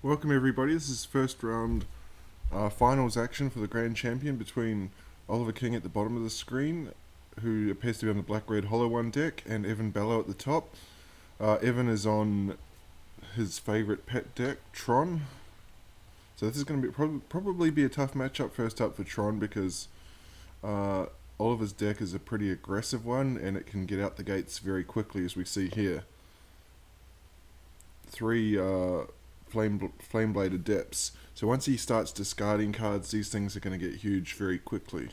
Welcome everybody, this is first round finals action for the Grand Champion between Oliver King at the bottom of the screen, who appears to be on the Black-Red Hollow One deck, and Evan Ballo at the top. Evan is on his favourite pet deck, Tron. So this is going to be probably be a tough matchup first up for Tron because Oliver's deck is a pretty aggressive one and it can get out the gates very quickly, as we see here. Three flame-bladed depths. So once he starts discarding cards, these things are going to get huge very quickly.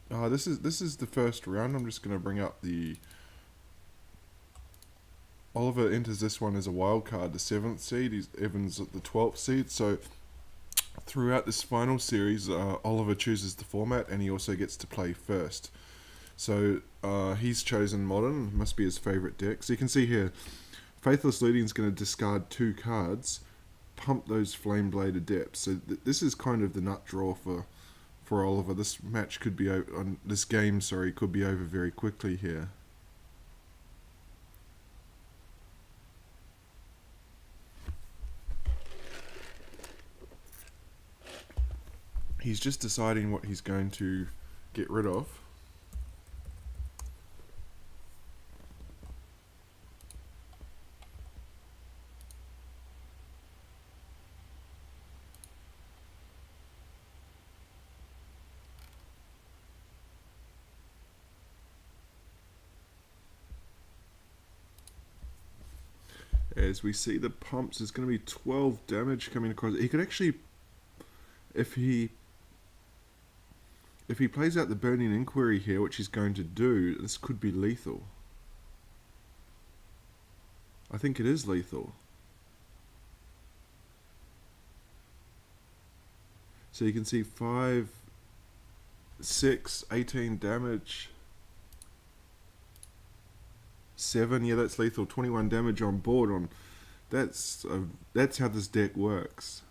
This is the first round. I'm just going to bring up the... Oliver enters this one as a wild card, the 7th seed. Evan's at the 12th seed. So throughout this final series, Oliver chooses the format and he also gets to play first. So he's chosen Modern, must be his favourite deck. So you can see here, Faithless Looting is going to discard 2 cards, pump those Flame-Bladed Depths. So this is kind of the nut draw for Oliver. This match could be over, this game, could be over very quickly here. He's just deciding what he's going to get rid of. As we see the pumps, there's going to be 12 damage coming across. He could actually, if he plays out the Burning Inquiry here, which he's going to do, this could be lethal. I think it is lethal. So you can see 5, 6, 18 damage. 7, yeah, that's lethal. 21 damage on board. That's how this deck works.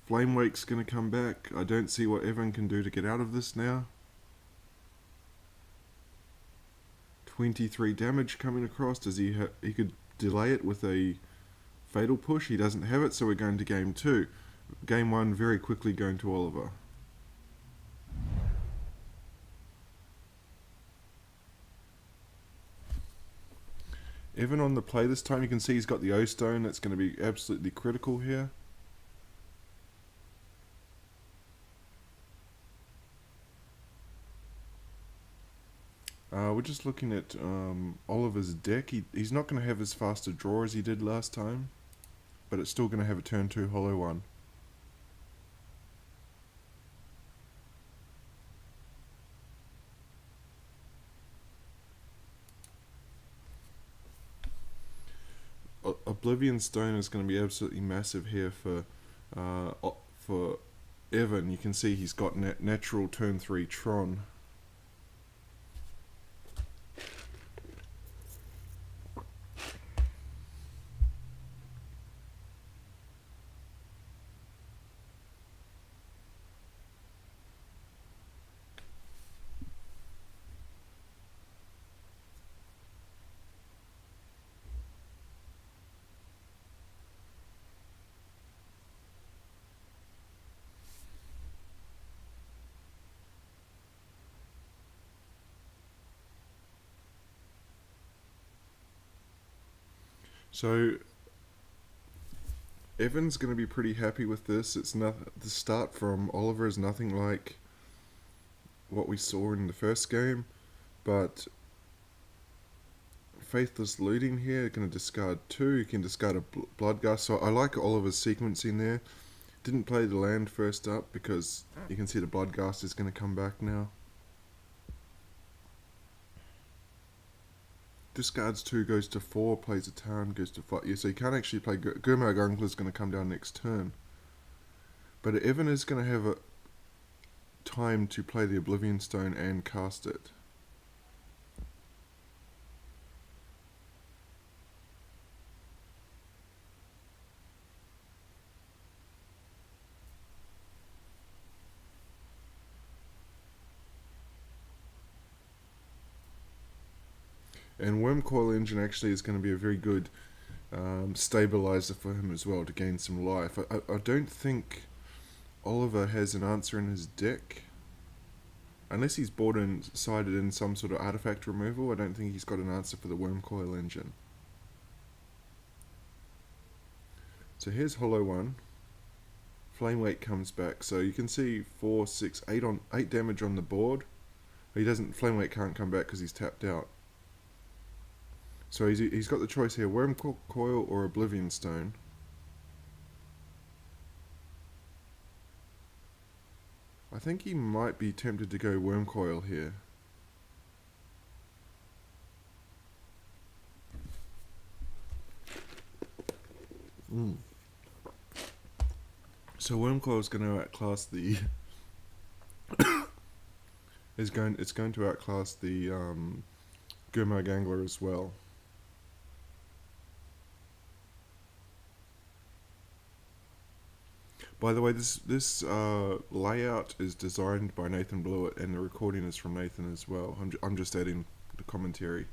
Flamewake's going to come back. I don't see what Evan can do to get out of this now. 23 damage coming across. Does he could delay it with a Fatal Push. He doesn't have it, so we're going to game 2. Game 1 very quickly going to Oliver. Evan on the play this time. You can see he's got the O-Stone. That's going to be absolutely critical here. We're just looking at Oliver's deck. He's not going to have as fast a draw as he did last time, but it's still going to have a turn 2 Hollow One. Oblivion Stone is going to be absolutely massive here for Evan. You can see he's got natural turn 3 Tron. So Evan's going to be pretty happy with this. It's not, the start from Oliver is nothing like what we saw in the first game, but Faithless Looting here, going to discard 2. You can discard a Bloodgust. So I like Oliver's sequencing there. Didn't play the land first up because you can see the Bloodgust is going to come back now. Discards 2, goes to 4, plays a Town, goes to 5. Yeah, so you can't actually play... Gurmag Unkler is going to come down next turn. But Evan is going to have a time to play the Oblivion Stone and cast it. And Worm Coil Engine actually is going to be a very good stabilizer for him as well to gain some life. I don't think Oliver has an answer in his deck. Unless he's bought and sided in some sort of artifact removal, I don't think he's got an answer for the Worm Coil Engine. So here's Hollow 1. Flame Weight comes back, so you can see 4, 6, 8 damage on the board. He doesn't. Flame Weight can't come back because he's tapped out. So he's got the choice here: Worm Coil or Oblivion Stone. I think he might be tempted to go Worm Coil here. So Worm Coil is going to outclass the. It's going to outclass the Gurmag Angler as well. By the way, this layout is designed by Nathan Blewett, and the recording is from Nathan as well. I'm just adding the commentary.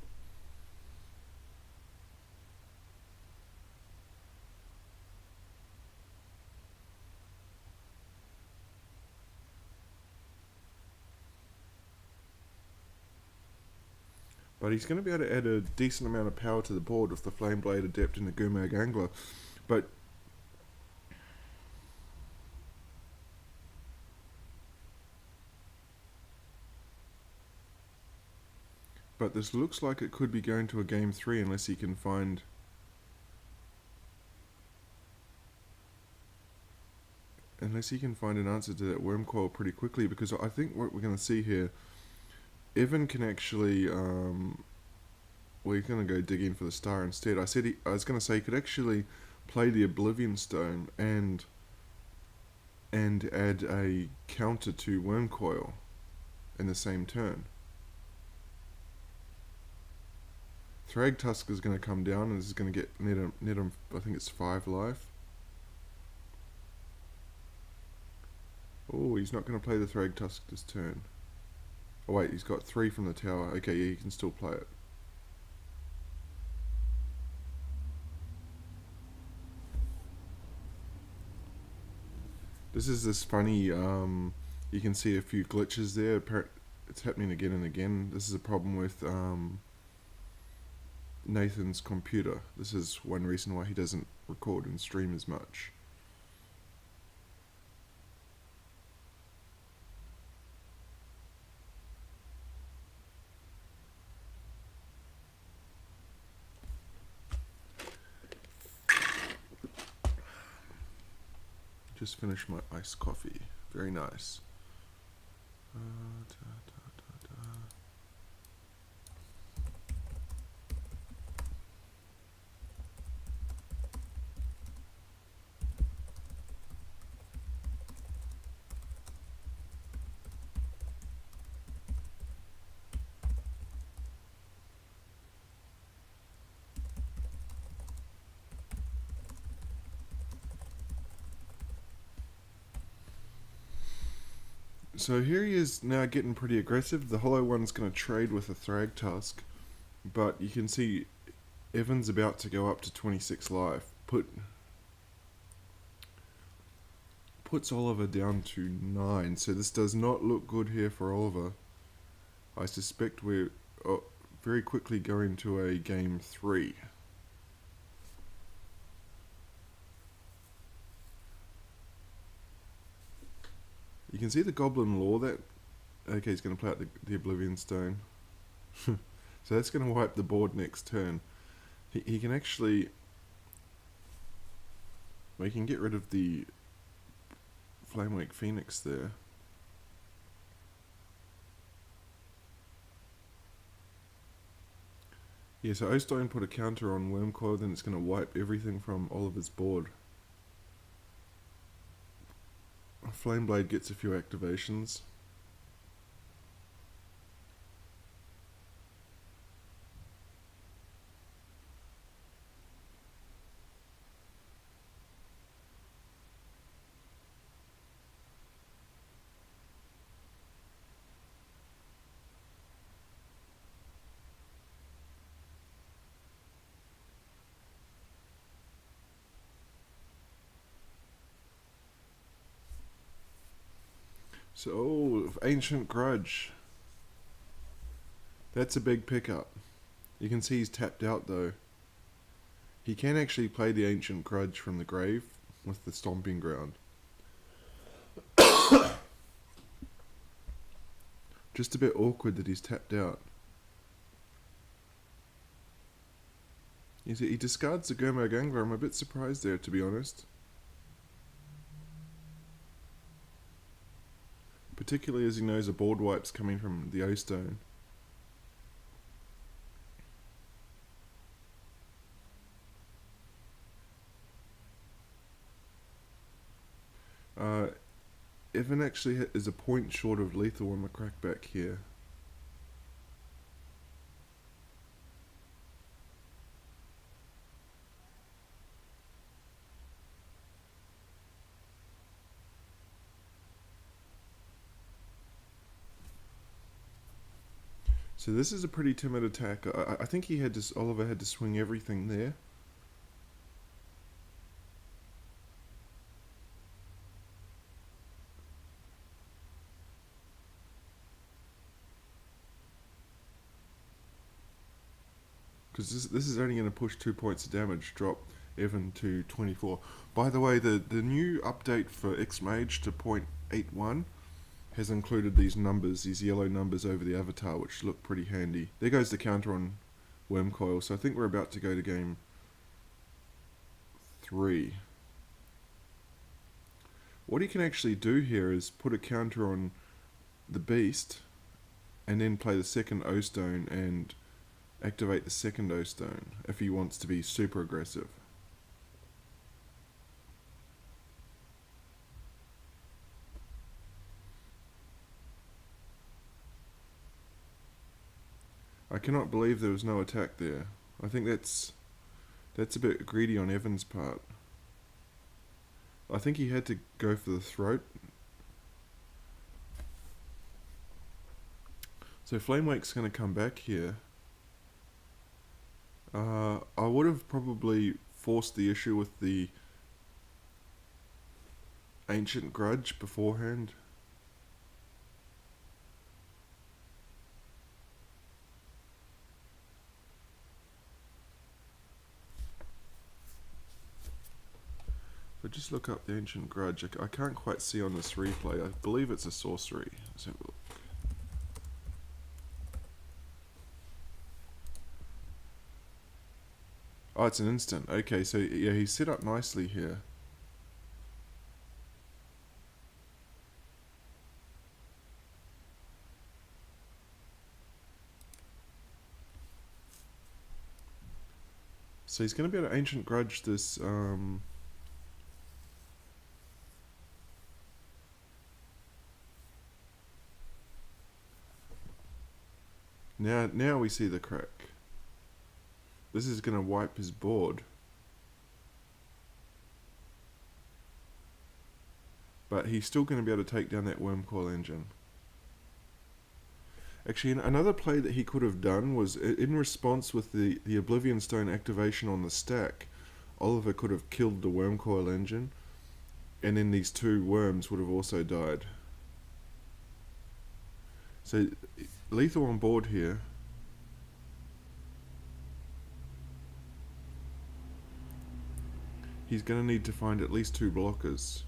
But he's going to be able to add a decent amount of power to the board with the Flame Blade Adept and the Gurmag Angler. But this looks like it could be going to a game 3 unless he can find an answer to that Worm Coil pretty quickly, because I think what we're going to see here, Evan can actually we're going to go digging for the star instead. I was going to say he could actually play the Oblivion Stone and add a counter to Worm Coil in the same turn. Thrag Tusk is going to come down, and this is going to get net him. I think it's 5 life. Oh, he's not going to play the Thrag Tusk this turn. Oh wait, he's got 3 from the tower. Okay, yeah, he can still play it. This is this funny, you can see a few glitches there. It's happening again and again. This is a problem with Nathan's computer. This is one reason why he doesn't record and stream as much. Just finished my iced coffee. Very nice. So here he is now getting pretty aggressive. The Hollow One's going to trade with a Thrag Tusk, but you can see Evan's about to go up to 26 life. Puts Oliver down to 9, so this does not look good here for Oliver. I suspect we're very quickly going to a game 3. You can see the Goblin Lore that... Okay, he's going to play out the Oblivion Stone. So that's going to wipe the board next turn. He can actually... Well, he can get rid of the Flamewake Phoenix there. Yeah, so Ostone put a counter on Worm Coil, then it's going to wipe everything from Oliver's board. Flameblade gets a few activations. So, Ancient Grudge. That's a big pickup. You can see he's tapped out though. He can actually play the Ancient Grudge from the grave with the Stomping Ground. Just a bit awkward that he's tapped out. He discards the Gurmag Angler. I'm a bit surprised there, to be honest. Particularly as he knows a board wipe's coming from the O-Stone. Evan actually is a point short of lethal on the crackback here. So this is a pretty timid attack. I think Oliver had to swing everything there. Because this is only going to push 2 points of damage, drop Evan to 24. By the way, the new update for X-Mage to 0.81 has included these numbers, these yellow numbers over the avatar, which look pretty handy. There goes the counter on Wormcoil, so I think we're about to go to game 3. What he can actually do here is put a counter on the Beast, and then play the second O-Stone and activate the second O-Stone if he wants to be super aggressive. I cannot believe there was no attack there. I think that's a bit greedy on Evan's part. I think he had to go for the throat. So Flamewake's going to come back here. I would have probably forced the issue with the Ancient Grudge beforehand. If I just look up the Ancient Grudge, I can't quite see on this replay. I believe it's a sorcery. Let's have a look. Oh, it's an instant. Okay, so yeah, he's set up nicely here. So he's going to be able to Ancient Grudge this, Now we see the crack. This is going to wipe his board. But he's still going to be able to take down that Wormcoil engine. Actually, another play that he could have done was, in response with the Oblivion Stone activation on the stack, Oliver could have killed the Wormcoil engine, and then these 2 worms would have also died. So, lethal on board here. He's going to need to find at least 2 blockers.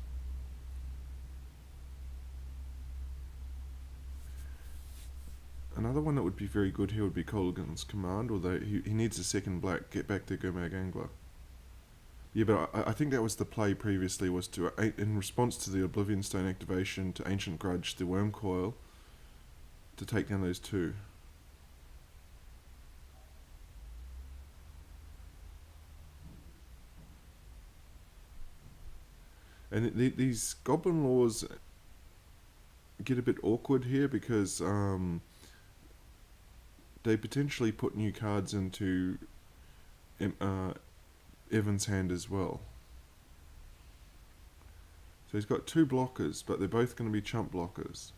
Another one that would be very good here would be Colgan's Command, although he needs a second black, get back to Gurmag Angler. Yeah, but I think that was the play previously, was to, in response to the Oblivion Stone activation, to Ancient Grudge the Wormcoil, to take down those 2. And these Goblin Laws get a bit awkward here because they potentially put new cards into Evan's hand as well. So he's got 2 blockers, but they're both going to be chump blockers.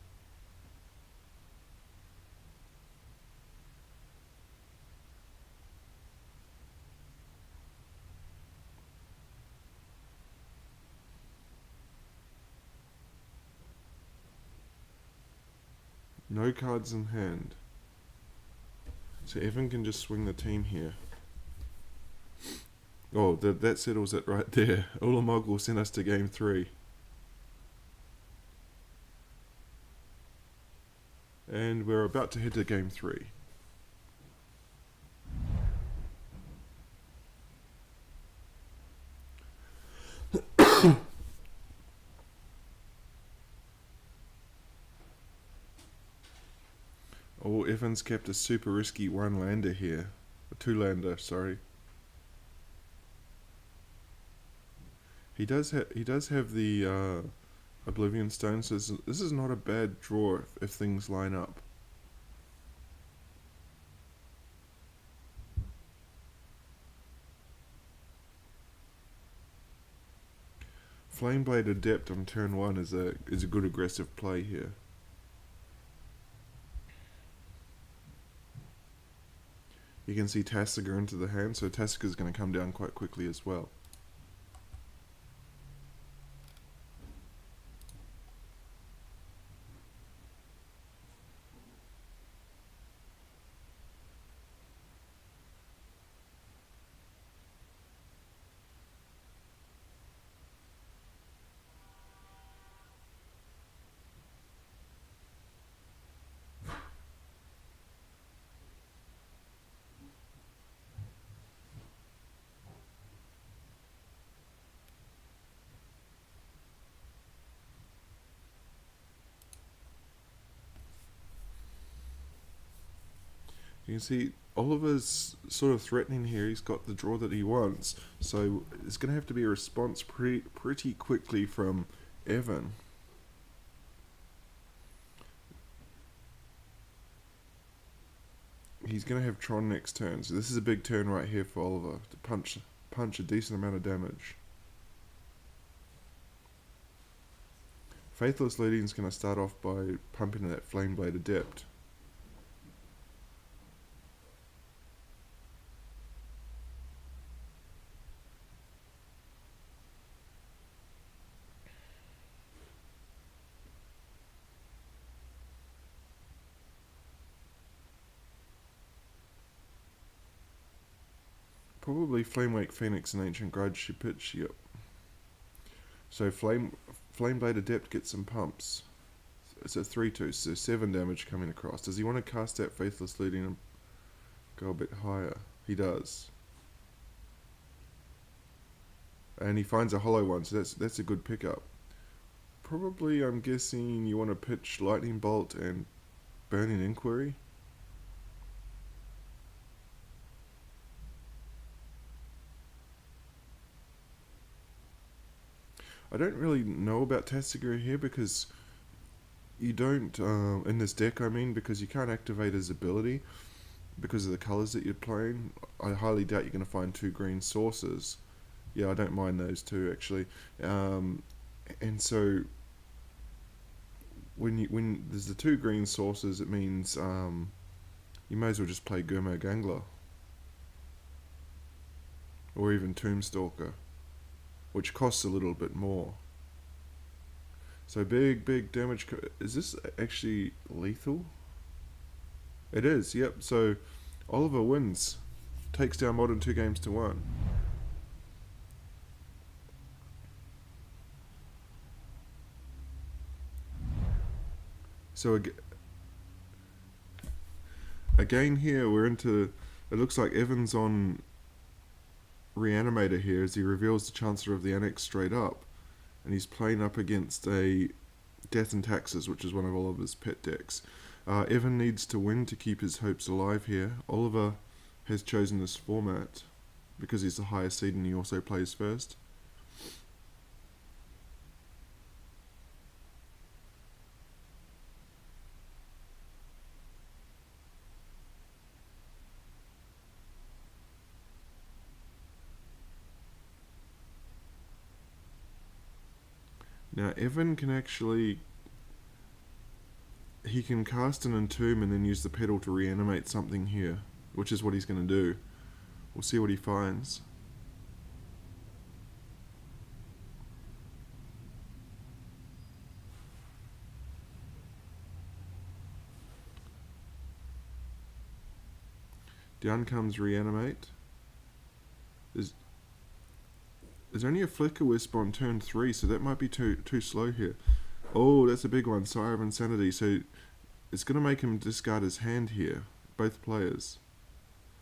No cards in hand. So Evan can just swing the team here. Oh, that settles it right there. Ulamog will send us to game 3. And we're about to head to game 3. Oh, Evan's kept a super risky one-lander here. A two-lander, sorry. He does have the Oblivion Stone, so this is not a bad draw if things line up. Flameblade Adept on turn 1 is a good aggressive play here. You can see Tasigur into the hand, so Tasigur's going to come down quite quickly as well. You can see Oliver's sort of threatening here. He's got the draw that he wants, so it's going to have to be a response pretty quickly from Evan. He's going to have Tron next turn, so this is a big turn right here for Oliver to punch a decent amount of damage. Faithless Leading is going to start off by pumping that Flameblade Adept. Probably Flamewake Phoenix and Ancient Grudge should pitch, yep. So Flameblade Adept gets some pumps. It's a 3-2, so 7 damage coming across. Does he want to cast that Faithless Leading and go a bit higher? He does. And he finds a hollow one, so that's a good pickup. Probably, I'm guessing, you want to pitch Lightning Bolt and Burning Inquiry. I don't really know about Tasigur here because you don't, in this deck I mean, because you can't activate his ability because of the colours that you're playing. I highly doubt you're going to find 2 green sources. Yeah, I don't mind those 2 actually. And so when there's the 2 green sources, it means you may as well just play Gurmo Gangler. Or even Tombstalker, which costs a little bit more. So big damage. Is this actually lethal? It is, yep. So Oliver wins. Takes down Modern 2-1. So again here we're into, it looks like Evan's on Reanimator here as he reveals the Chancellor of the Annex straight up, and he's playing up against a Death and Taxes, which is one of Oliver's pet decks. Evan needs to win to keep his hopes alive here. Oliver has chosen this format because he's the highest seed and he also plays first. Now Evan can actually, he can cast an Entomb and then use the pedal to reanimate something here, which is what he's going to do. We'll see what he finds. Down comes Reanimate. There's only a Flicker Wisp on turn 3, so that might be too slow here. Oh, that's a big one. Sire of Insanity. So it's going to make him discard his hand here. Both players.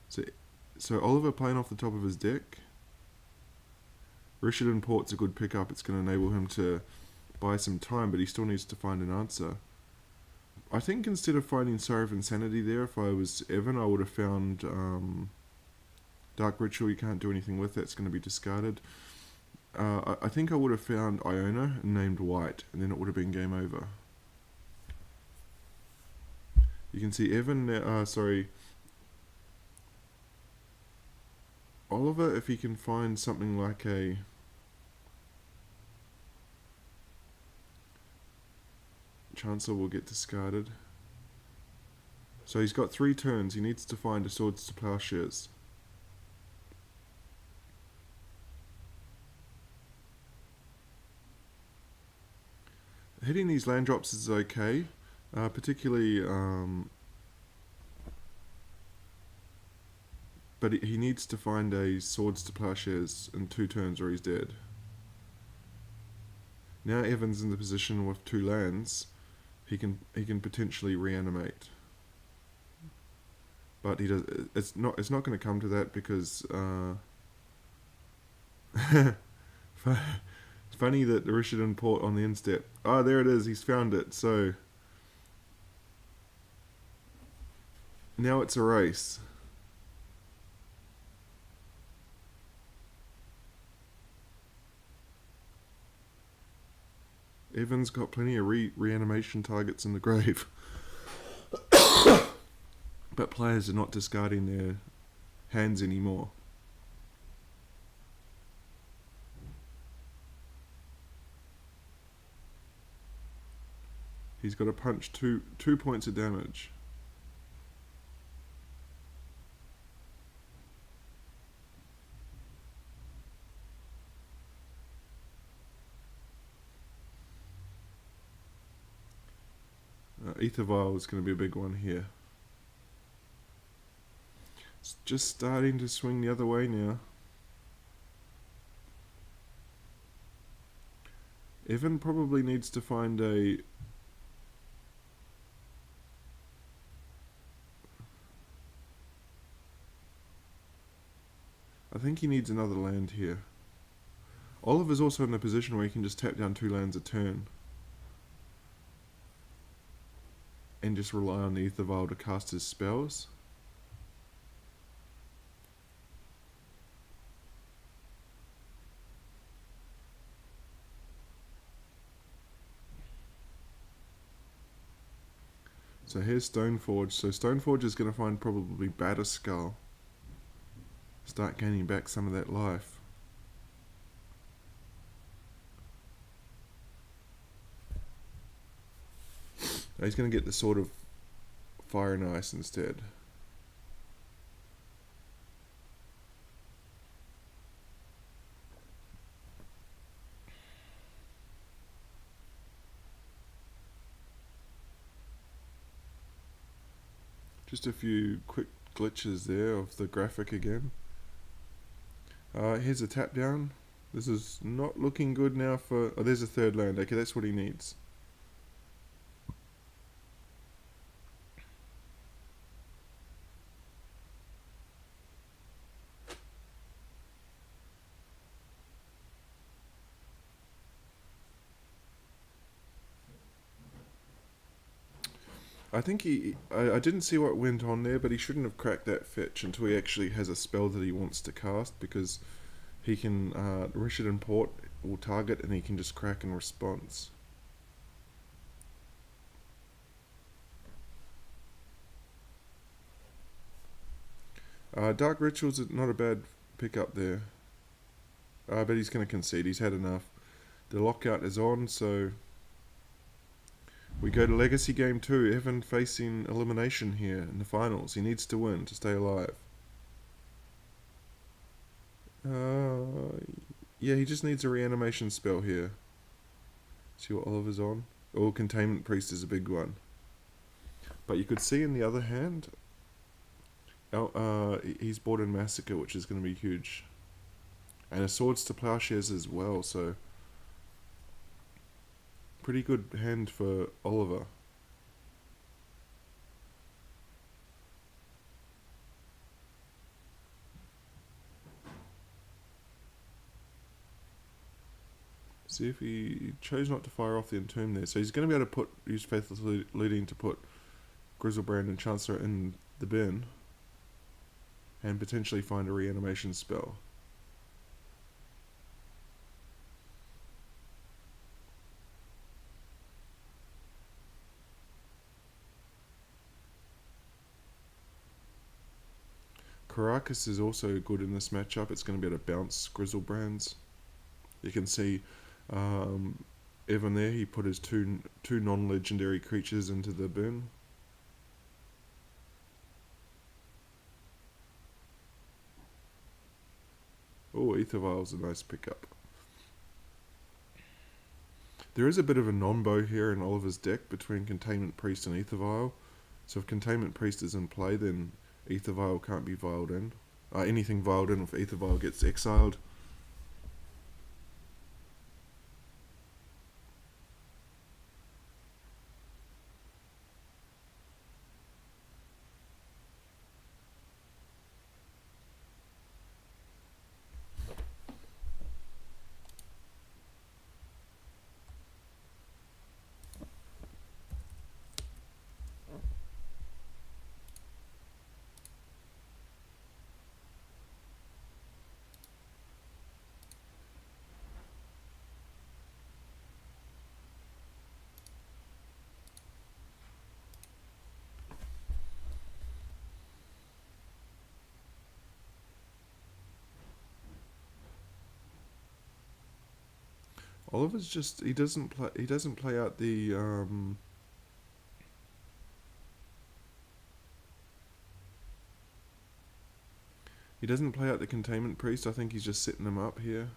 So Oliver playing off the top of his deck. Richard and Port's a good pickup. It's going to enable him to buy some time, but he still needs to find an answer. I think instead of finding Sire of Insanity there, if I was Evan, I would have found Dark Ritual. You can't do anything with it. It's going to be discarded. I think I would have found Iona and named White, and then it would have been game over. You can see Evan, Oliver, if he can find something like a Chancellor, will get discarded. So he's got 3 turns. He needs to find a Swords to Plowshares. Hitting these land drops is okay, particularly, but he needs to find a Swords to Plowshares in 2 turns or he's dead. Now Evan's in the position with 2 lands. He can potentially reanimate, but he does. It's not going to come to that because. Funny that Richard and Port on the instep. Ah, there it is. He's found it. So now it's a race. Evan's got plenty of reanimation targets in the grave. But players are not discarding their hands anymore. He's got to punch two points of damage. Ether Vial is going to be a big one here. It's just starting to swing the other way now. Evan probably needs to find a... I think he needs another land here. Oliver's also in a position where he can just tap down 2 lands a turn. And just rely on the Ether Vial to cast his spells. So here's Stoneforge. So Stoneforge is going to find probably Batterskull. Start gaining back some of that life. He's going to get the Sword of Fire and Ice instead. Just a few quick glitches there of the graphic again. Here's a tap down. This is not looking good now for... Oh, there's a 3rd land. Okay, that's what he needs. I think I didn't see what went on there, but he shouldn't have cracked that fetch until he actually has a spell that he wants to cast, because he can, Richard and Port will target and he can just crack in response. Dark Ritual's not a bad pickup there. But he's going to concede. He's had enough. The lockout is on, so... We go to Legacy Game 2. Evan facing elimination here in the finals. He needs to win to stay alive. Yeah, he just needs a reanimation spell here. See what Oliver's on? Oh, Containment Priest is a big one. But you could see in the other hand, He's bought in Massacre, which is going to be huge. And a Swords to Plowshares as well, so pretty good hand for Oliver. See if he chose not to fire off the Entomb there. So he's going to be able to use Faithless Looting to put Grizzlebrand and Chancellor in the bin. And potentially find a reanimation spell. Caracas is also good in this matchup. It's going to be able to bounce Grizzlebrands. You can see Evan there, he put his two non-legendary creatures into the bin. Oh, Aether Vial's a nice pickup. There is a bit of a non-bow here in Oliver's deck between Containment Priest and Aether Vial. So if Containment Priest is in play, then Aether Vial can't be vialed in. Anything vialed in with Aether Vial gets exiled. Oliver's just he doesn't play out the he doesn't play out the Containment Priest. I think he's just setting them up here.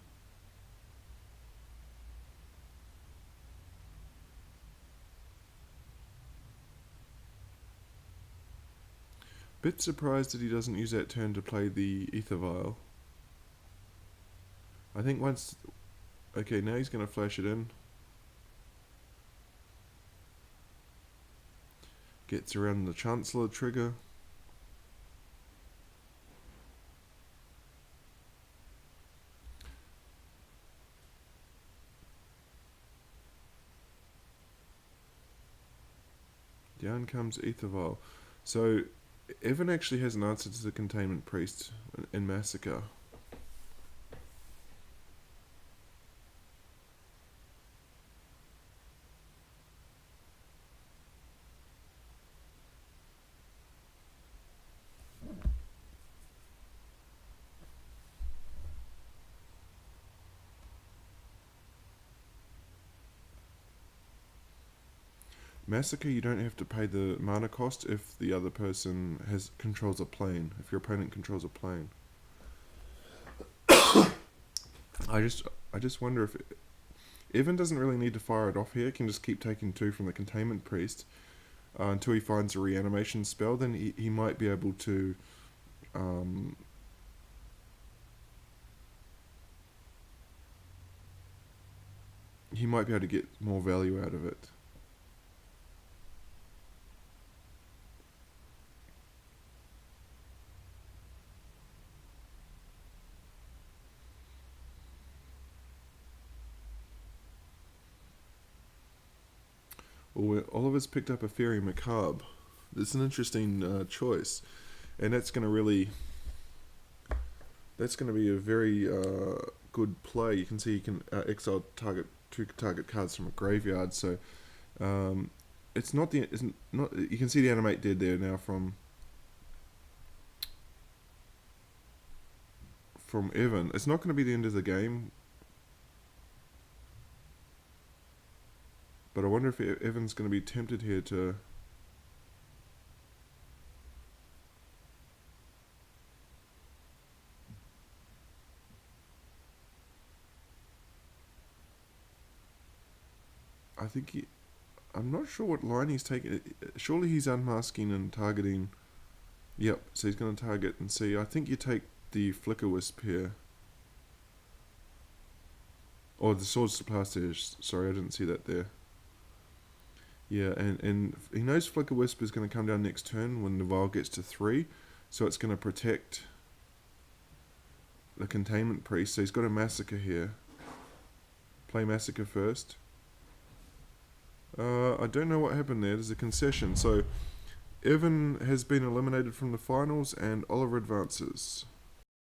Bit surprised that he doesn't use that turn to play the Aether Vial. I think once... Okay, now he's going to flash it in. Gets around the Chancellor trigger. Down comes Aether Vial. So, Evan actually has an answer to the Containment Priest in Massacre. Massacre, you don't have to pay the mana cost if the other person controls a plane. If your opponent controls a plane. I just wonder if Evan doesn't really need to fire it off here. He can just keep taking 2 from the Containment Priest until he finds a reanimation spell. Then he might be able to get more value out of it. Well, Oliver's picked up a Fairy Macabre. It's an interesting choice, and that's going to be a very good play. You can see you can exile two target cards from a graveyard. So it's not. You can see the animate dead there now from Evan. It's not going to be the end of the game. But I wonder if Evan's going to be tempted here to... I think I'm not sure what line he's taking. Surely he's unmasking and targeting Yep, so he's going to target and see. I think you take the Flicker Wisp here. Or the Swords to Plowshares. Sorry, I didn't see that there. Yeah, and he knows Flicker Wisp is going to come down next turn when Navile gets to 3. So it's going to protect the Containment Priest. So he's got a Massacre here. Play Massacre first. I don't know what happened there. There's a concession. So Evan has been eliminated from the finals and Oliver advances.